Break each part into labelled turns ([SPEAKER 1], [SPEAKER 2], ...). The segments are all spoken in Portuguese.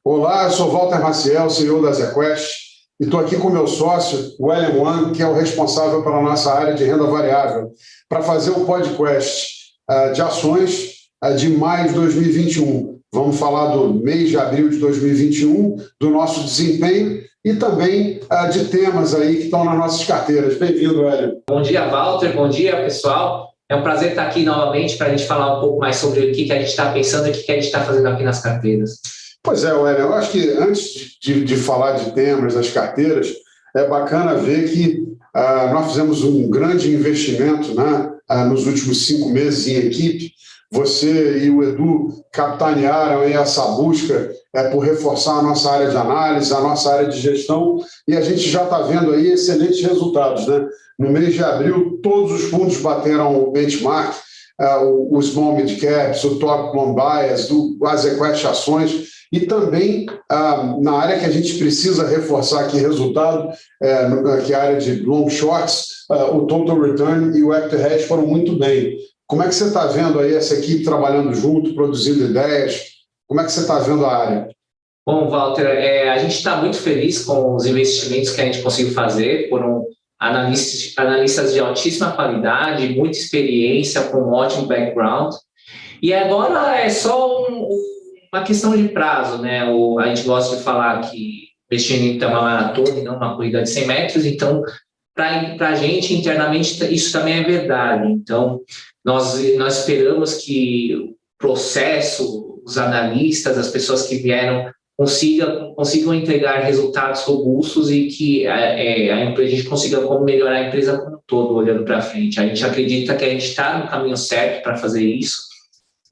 [SPEAKER 1] Olá, eu sou Walter Maciel, CEO da ZQuest, e estou aqui com meu sócio, o William Wang, que é o responsável pela nossa área de renda variável, para fazer o podcast de ações de maio de 2021. Vamos falar do mês de abril de 2021, do nosso desempenho e também de temas aí que estão nas nossas carteiras. Bem-vindo, William.
[SPEAKER 2] Bom dia, Walter. Bom dia, pessoal. É um prazer estar aqui novamente para a gente falar um pouco mais sobre o que a gente está pensando e o que a gente está fazendo aqui nas carteiras.
[SPEAKER 1] Pois é, Wélio, eu acho que antes de falar de temas das carteiras, é bacana ver que nós fizemos um grande investimento, né, nos últimos 5 meses em equipe. Você e o Edu capitanearam aí essa busca por reforçar a nossa área de análise, a nossa área de gestão, e a gente já está vendo aí excelentes resultados, né? No mês de abril, todos os fundos bateram o benchmark, o Small Mid Caps, o Top Long Bias, do ZQuest Ações, e também na área que a gente precisa reforçar aqui resultado, que é a área de long shorts, o Total Return e o Active Hedge foram muito bem. Como é que você está vendo aí essa equipe trabalhando junto, produzindo ideias? Como é que você está vendo a área?
[SPEAKER 2] Bom, Walter, a gente está muito feliz com os investimentos que a gente conseguiu fazer. Foram analistas de altíssima qualidade, muita experiência, com um ótimo background. E agora é só uma questão de prazo, né? A gente gosta de falar que investimento é uma maratona e não uma corrida de 100 metros, então, para a gente, internamente, isso também é verdade. Então, nós esperamos que o processo, os analistas, as pessoas que vieram, consigam entregar resultados robustos e que a gente consiga melhorar a empresa como um todo, olhando para frente. A gente acredita que a gente está no caminho certo para fazer isso.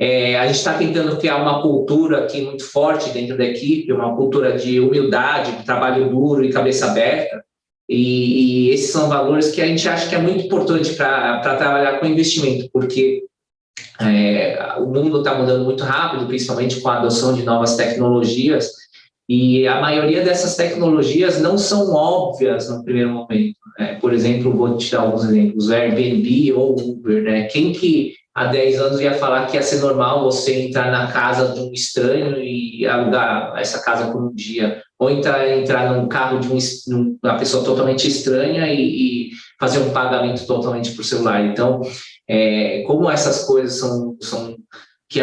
[SPEAKER 2] A gente está tentando criar uma cultura aqui muito forte dentro da equipe, uma cultura de humildade, de trabalho duro e cabeça aberta. E esses são valores que a gente acha que é muito importante para trabalhar com investimento, porque o mundo está mudando muito rápido, principalmente com a adoção de novas tecnologias, e a maioria dessas tecnologias não são óbvias no primeiro momento. Por exemplo, vou te dar alguns exemplos, Airbnb ou Uber, né? Quem que há 10 anos ia falar que ia ser normal você entrar na casa de um estranho e alugar essa casa por um dia, ou entrar num carro de uma pessoa totalmente estranha e fazer um pagamento totalmente por celular. Então, como essas coisas são que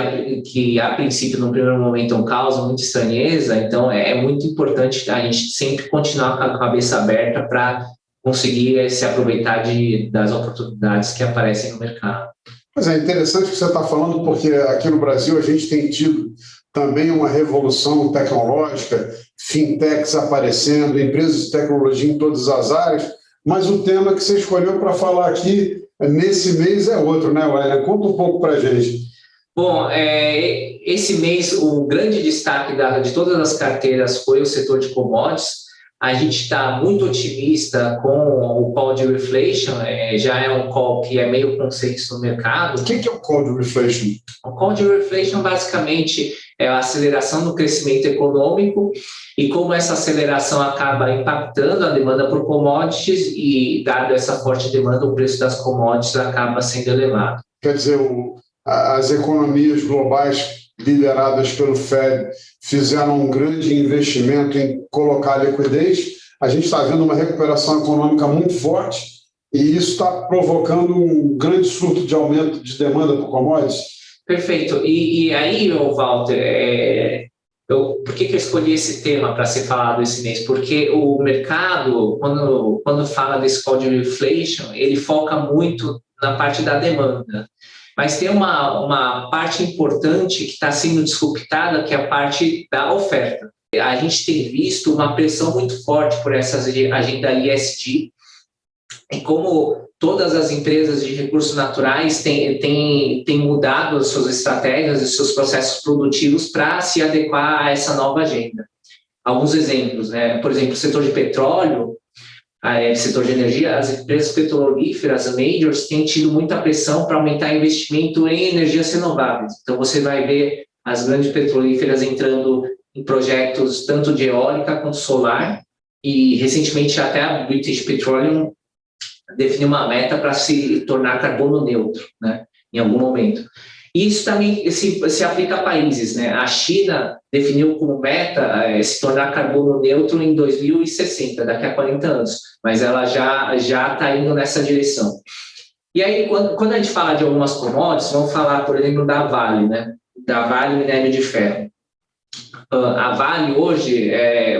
[SPEAKER 2] a princípio, no primeiro momento, causam muita estranheza, então é muito importante a gente sempre continuar com a cabeça aberta para conseguir se aproveitar das oportunidades que aparecem no mercado.
[SPEAKER 1] Mas é interessante o que você está falando, porque aqui no Brasil a gente tem tido também uma revolução tecnológica, fintechs aparecendo, empresas de tecnologia em todas as áreas, mas o tema que você escolheu para falar aqui nesse mês é outro, né, William? Conta um pouco para a gente.
[SPEAKER 2] Bom, esse mês o grande destaque de todas as carteiras foi o setor de commodities. A gente está muito otimista com o call de reflation, já é um call que é meio consenso no mercado.
[SPEAKER 1] O que é o call de reflation?
[SPEAKER 2] O call de reflation basicamente é a aceleração do crescimento econômico e como essa aceleração acaba impactando a demanda por commodities e, dado essa forte demanda, o preço das commodities acaba sendo elevado.
[SPEAKER 1] Quer dizer, as economias globais lideradas pelo Fed fizeram um grande investimento em colocar liquidez. A gente está vendo uma recuperação econômica muito forte e isso está provocando um grande surto de aumento de demanda por commodities.
[SPEAKER 2] Perfeito. E aí, Walter, por que eu escolhi esse tema para ser falado esse mês? Porque o mercado, quando fala desse call de reflation, ele foca muito na parte da demanda. Mas tem uma parte importante que está sendo disruptada, que é a parte da oferta. A gente tem visto uma pressão muito forte por essa agenda ESG, e como todas as empresas de recursos naturais têm mudado as suas estratégias e seus processos produtivos para se adequar a essa nova agenda. Alguns exemplos, né? Por exemplo, o setor de petróleo, setor de energia, as empresas petrolíferas, as majors, têm tido muita pressão para aumentar investimento em energias renováveis. Então, você vai ver as grandes petrolíferas entrando em projetos tanto de eólica quanto solar, e recentemente até a British Petroleum definiu uma meta para se tornar carbono neutro, né, em algum momento. E isso também se aplica a países, né? A China definiu como meta se tornar carbono neutro em 2060, daqui a 40 anos, mas ela já está indo nessa direção. E aí, quando a gente fala de algumas commodities, vamos falar, por exemplo, da Vale, né? Da Vale Minério de Ferro. A Vale hoje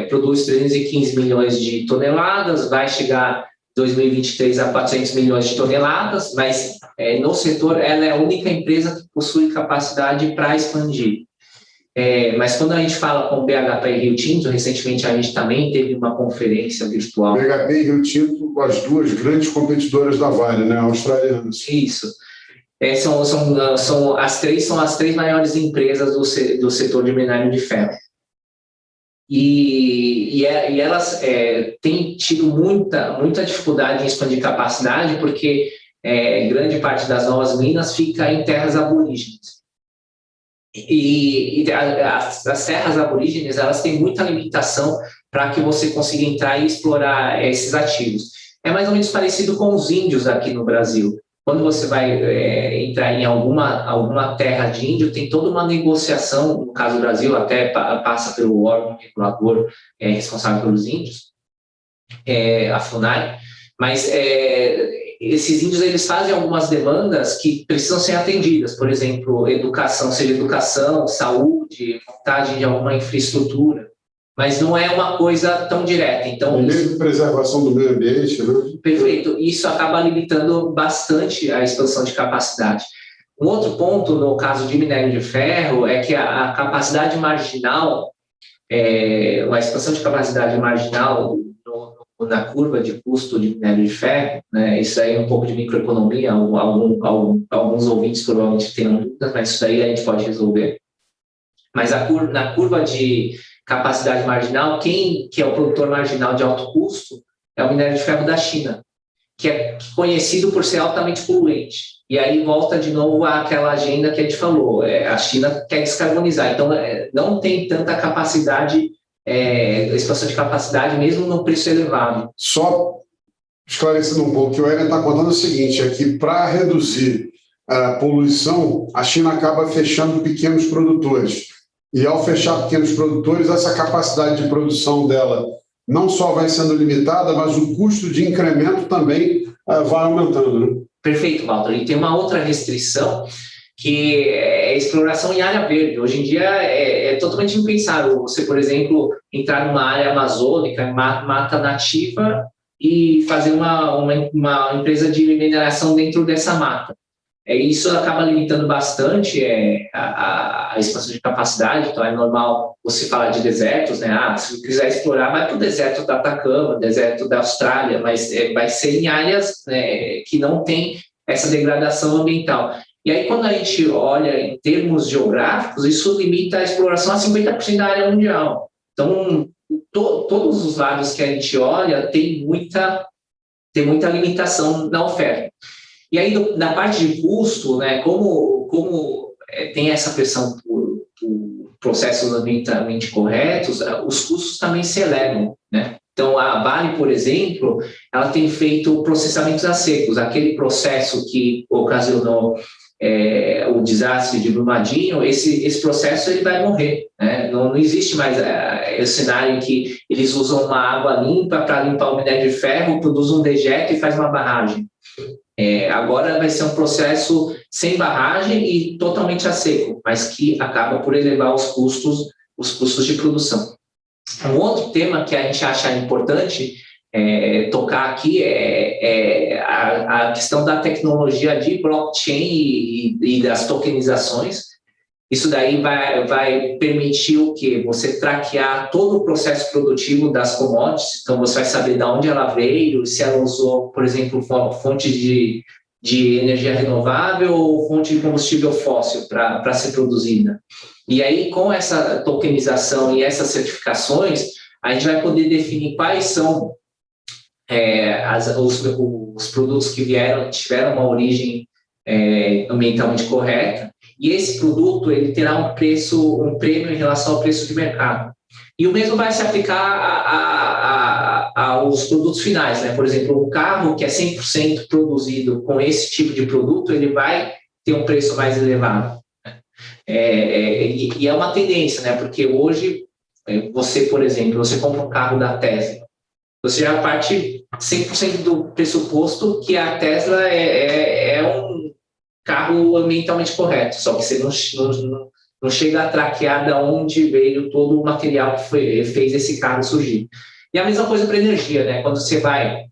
[SPEAKER 2] produz 315 milhões de toneladas, vai chegar em 2023 a 400 milhões de toneladas, mas no setor ela é a única empresa que possui capacidade para expandir. Mas quando a gente fala com o BHP e Rio Tinto, recentemente a gente também teve uma conferência virtual.
[SPEAKER 1] BHP e Rio Tinto, as duas grandes competidoras da Vale, né, australianas.
[SPEAKER 2] Isso. As três maiores empresas do setor de minério de ferro. E elas têm tido muita dificuldade em expandir capacidade, porque grande parte das novas minas fica em terras aborígenes. E as terras aborígenes, elas têm muita limitação para que você consiga entrar e explorar esses ativos. É mais ou menos parecido com os índios aqui no Brasil. Quando você vai entrar em alguma terra de índio, tem toda uma negociação, no caso do Brasil, até passa pelo órgão regulador responsável pelos índios, a FUNAI, mas esses índios eles fazem algumas demandas que precisam ser atendidas, por exemplo, educação, seja educação, saúde, montagem de alguma infraestrutura, mas não é uma coisa tão direta. Então,
[SPEAKER 1] mesmo preservação do meio ambiente, né?
[SPEAKER 2] Perfeito. Isso acaba limitando bastante a expansão de capacidade. Um outro ponto, no caso de minério de ferro, é que a capacidade marginal, a expansão de capacidade marginal na curva de custo de minério de ferro, né, isso aí é um pouco de microeconomia, alguns ouvintes provavelmente tenham dúvidas, mas isso aí a gente pode resolver. Mas na curva de capacidade marginal, quem que é o produtor marginal de alto custo é o minério de ferro da China, que é conhecido por ser altamente poluente. E aí volta de novo àquela agenda que a gente falou, a China quer descarbonizar, então não tem tanta capacidade, expansão de capacidade, mesmo no preço elevado.
[SPEAKER 1] Só esclarecendo um pouco, o que o Hélio está contando é o seguinte, é que para reduzir a poluição, a China acaba fechando pequenos produtores. E ao fechar pequenos produtores, essa capacidade de produção dela não só vai sendo limitada, mas o custo de incremento também vai aumentando, né?
[SPEAKER 2] Perfeito, Walter. E tem uma outra restrição, que é a exploração em área verde. Hoje em dia é totalmente impensável você, por exemplo, entrar numa área amazônica, mata nativa, e fazer uma empresa de mineração dentro dessa mata. Isso acaba limitando bastante a expansão de capacidade, então é normal você falar de desertos, né? Se quiser explorar, vai para o deserto da Atacama, deserto da Austrália, mas vai ser em áreas que não tem essa degradação ambiental. E aí, quando a gente olha em termos geográficos, isso limita a exploração a 50% da área mundial. Então, todos os lados que a gente olha tem muita limitação na oferta. E aí, na parte de custo, né, como tem essa pressão por processos ambientalmente corretos, os custos também se elevam, né? Então, a Vale, por exemplo, ela tem feito processamentos a secos, aquele processo que ocasionou o desastre de Brumadinho, esse processo ele vai morrer, né? Não existe mais esse cenário em que eles usam uma água limpa para limpar o minério de ferro, produz um dejeto e faz uma barragem. Agora vai ser um processo sem barragem e totalmente a seco, mas que acaba por elevar os custos de produção. Um outro tema que a gente acha importante tocar aqui é a questão da tecnologia de blockchain e das tokenizações. Isso daí vai permitir o quê? Você traquear todo o processo produtivo das commodities, então você vai saber de onde ela veio, se ela usou, por exemplo, fonte de energia renovável ou fonte de combustível fóssil para ser produzida. E aí, com essa tokenização e essas certificações, a gente vai poder definir quais são os produtos que tiveram uma origem ambientalmente correta, e esse produto ele terá um prêmio em relação ao preço de mercado. E o mesmo vai se aplicar aos produtos finais, né? Por exemplo, um carro que é 100% produzido com esse tipo de produto, ele vai ter um preço mais elevado. E é uma tendência, né? Porque hoje, você, por exemplo, você compra um carro da Tesla, você já parte 100% do pressuposto que a Tesla é um carro ambientalmente correto, só que você não chega a traquear de onde veio todo o material que fez esse carro surgir. E a mesma coisa para a energia, né? Quando você vai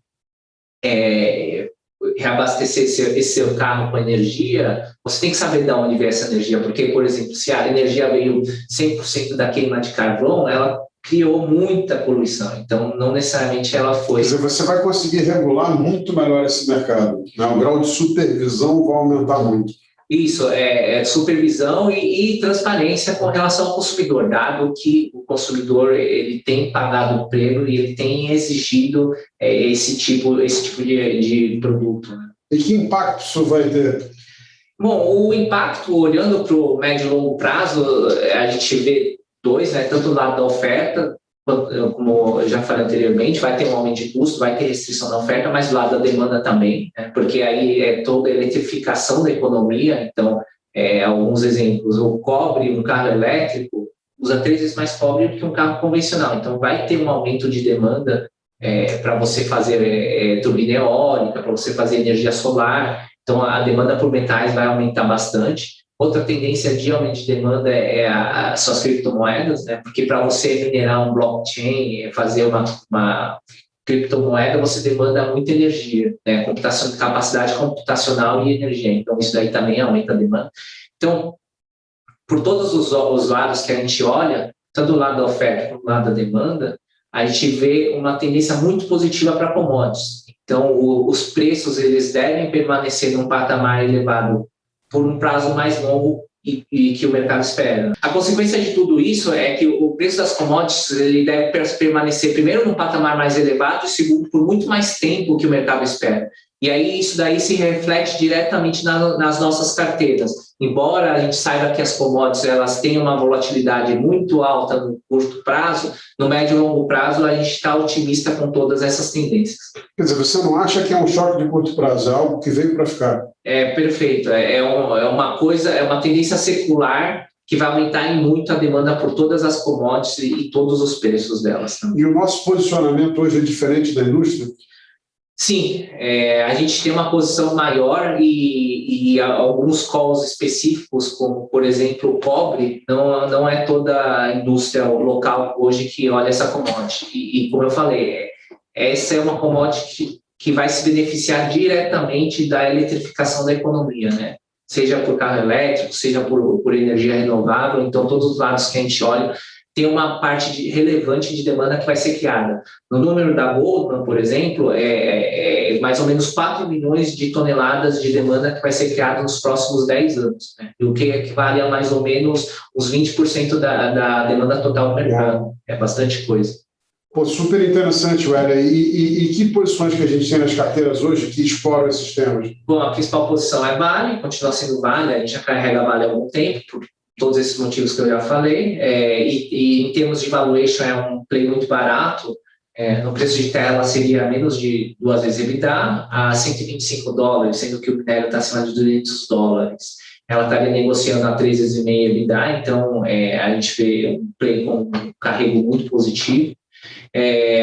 [SPEAKER 2] reabastecer esse seu carro com energia, você tem que saber de onde veio essa energia, porque, por exemplo, se a energia veio 100% da queima de carvão, ela criou muita poluição, então não necessariamente ela foi...
[SPEAKER 1] Quer dizer, você vai conseguir regular muito melhor esse mercado, né? O grau de supervisão vai aumentar muito.
[SPEAKER 2] Isso, supervisão e transparência com relação ao consumidor, dado que o consumidor ele tem pagado o prêmio e ele tem exigido esse tipo de produto. Né?
[SPEAKER 1] E que impacto isso vai ter?
[SPEAKER 2] Bom, o impacto, olhando para o médio e longo prazo, a gente vê dois, né? Tanto do lado da oferta, como eu já falei anteriormente, vai ter um aumento de custo, vai ter restrição da oferta, mas do lado da demanda também, né? Porque aí é toda a eletrificação da economia. Então, alguns exemplos, o cobre, um carro elétrico, usa 3 vezes mais cobre do que um carro convencional. Então, vai ter um aumento de demanda para você fazer turbina eólica, para você fazer energia solar. Então, a demanda por metais vai aumentar bastante. Outra tendência de aumento de demanda são as criptomoedas, né? Porque para você minerar um blockchain, fazer uma criptomoeda, você demanda muita energia, né? Capacidade computacional e energia. Então, isso daí também aumenta a demanda. Então, por todos os lados que a gente olha, tanto do lado da oferta quanto do lado da demanda, a gente vê uma tendência muito positiva para commodities. Então, os preços eles devem permanecer num patamar elevado por um prazo mais longo e que o mercado espera. A consequência de tudo isso é que o preço das commodities ele deve permanecer, primeiro, num patamar mais elevado e, segundo, por muito mais tempo que o mercado espera. E aí isso daí se reflete diretamente nas nossas carteiras. Embora a gente saiba que as commodities elas têm uma volatilidade muito alta no curto prazo, no médio e longo prazo a gente está otimista com todas essas tendências.
[SPEAKER 1] Quer dizer, você não acha que é um choque de curto prazo, é algo que veio para ficar?
[SPEAKER 2] Perfeito. É uma tendência secular que vai aumentar em muito a demanda por todas as commodities e todos os preços delas.
[SPEAKER 1] E o nosso posicionamento hoje é diferente da indústria?
[SPEAKER 2] Sim, a gente tem uma posição maior e alguns calls específicos, como, por exemplo, o cobre, não é toda a indústria local hoje que olha essa commodity. E como eu falei, essa é uma commodity que vai se beneficiar diretamente da eletrificação da economia, né? Seja por carro elétrico, seja por energia renovável. Então, todos os lados que a gente olha, tem uma parte relevante de demanda que vai ser criada. No número da Goldman, por exemplo, mais ou menos 4 milhões de toneladas de demanda que vai ser criada nos próximos 10 anos, né? O que equivale a mais ou menos uns 20% da demanda total do mercado. É bastante coisa.
[SPEAKER 1] Pô, super interessante, Wélia. E que posições que a gente tem nas carteiras hoje que exploram esses temas?
[SPEAKER 2] Bom, a principal posição é Vale, continua sendo Vale, a gente já carrega Vale há algum tempo, por todos esses motivos que eu já falei, e em termos de valuation é um play muito barato, no preço de tela seria menos de 2 vezes EBITDA, a $125, sendo que o minério está acima de $200. Ela estaria negociando a 3 vezes e meia EBITDA, então a gente vê um play com um carrego muito positivo.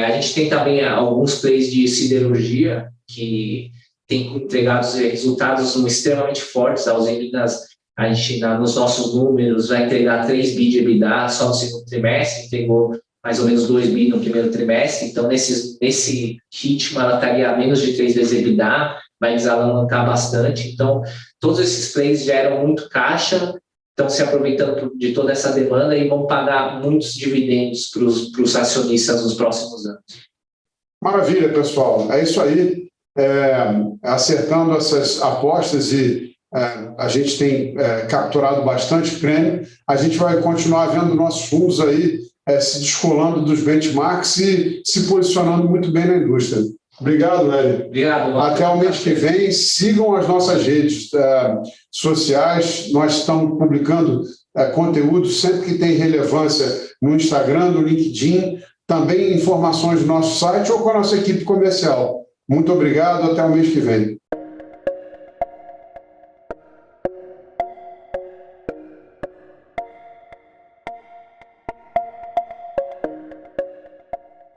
[SPEAKER 2] A gente tem também alguns plays de siderurgia que têm entregado resultados extremamente fortes. A Usiminas, a gente, nos nossos números, vai entregar 3 bi de EBITDA só no segundo trimestre, entregou mais ou menos 2 bi no primeiro trimestre. Então, nesse ritmo, ela estaria a menos de 3 vezes EBITDA, vai desalavancar bastante. Então, todos esses plays geram muito caixa, estão se aproveitando de toda essa demanda e vão pagar muitos dividendos para os acionistas nos próximos anos.
[SPEAKER 1] Maravilha, pessoal. É isso aí. Acertando essas apostas e a gente tem capturado bastante prêmio. A gente vai continuar vendo nossos fundos aí se descolando dos benchmarks e se posicionando muito bem na indústria. Obrigado, Hélio.
[SPEAKER 2] Obrigado.
[SPEAKER 1] Até o mês que vem. Sigam as nossas redes sociais. Nós estamos publicando conteúdo sempre que tem relevância no Instagram, no LinkedIn, também informações do nosso site ou com a nossa equipe comercial. Muito obrigado. Até o mês que vem.